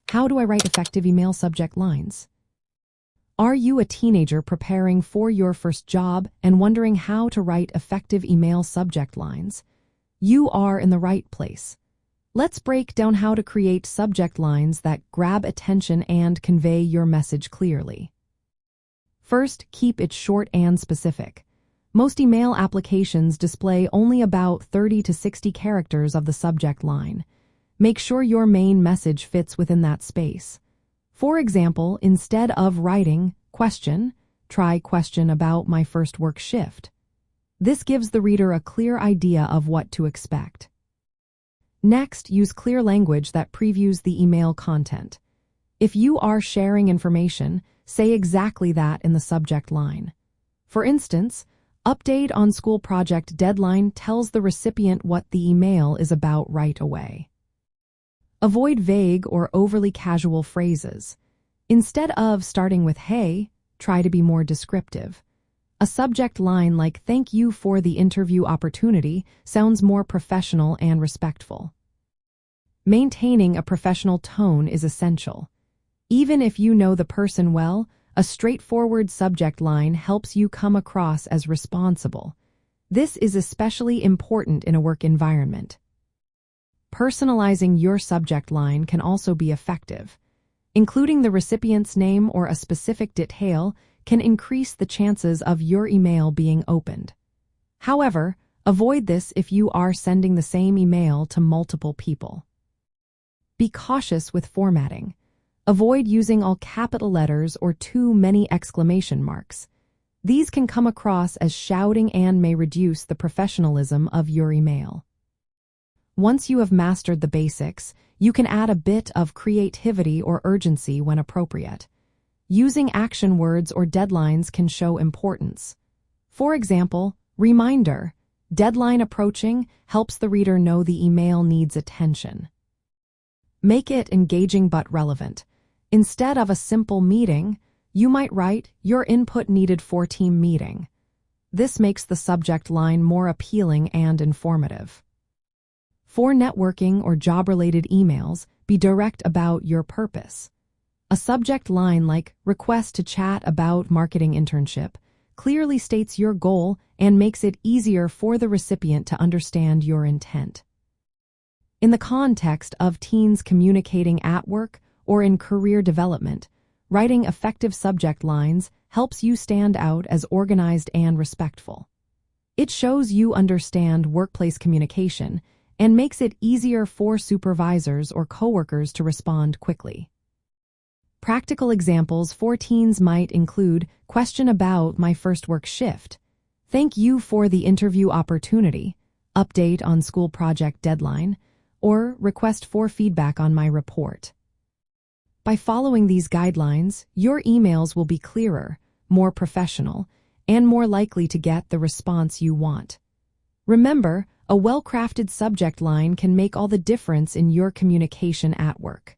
How do I write effective email subject lines? Are you a teenager preparing for your first job and wondering how to write effective email subject lines? You are in the right place. Let's break down how to create subject lines that grab attention and convey your message clearly. First, keep it short and specific. Most email applications display only about 30 to 60 characters of the subject line. Make sure your main message fits within that space. For example, instead of writing question, try question about my first work shift. This gives the reader a clear idea of what to expect. Next, use clear language that previews the email content. If you are sharing information, say exactly that in the subject line. For instance, update on school project deadline tells the recipient what the email is about right away. Avoid vague or overly casual phrases. Instead of starting with "Hey," try to be more descriptive. A subject line like "Thank you for the interview opportunity" sounds more professional and respectful. Maintaining a professional tone is essential. Even if you know the person well, a straightforward subject line helps you come across as responsible. This is especially important in a work environment. Personalizing your subject line can also be effective. Including the recipient's name or a specific detail can increase the chances of your email being opened. However, avoid this if you are sending the same email to multiple people. Be cautious with formatting. Avoid using all capital letters or too many exclamation marks. These can come across as shouting and may reduce the professionalism of your email. Once you have mastered the basics, you can add a bit of creativity or urgency when appropriate. Using action words or deadlines can show importance. For example, reminder, deadline approaching helps the reader know the email needs attention. Make it engaging but relevant. Instead of a simple meeting, you might write, "Your input needed for team meeting." This makes the subject line more appealing and informative. For networking or job-related emails, be direct about your purpose. A subject line like "Request to chat about marketing internship" clearly states your goal and makes it easier for the recipient to understand your intent. In the context of teens communicating at work or in career development, writing effective subject lines helps you stand out as organized and respectful. It shows you understand workplace communication and makes it easier for supervisors or coworkers to respond quickly. Practical examples for teens might include question about my first work shift, thank you for the interview opportunity, update on school project deadline, or request for feedback on my report. By following these guidelines, your emails will be clearer, more professional, and more likely to get the response you want. Remember, a well-crafted subject line can make all the difference in your communication at work.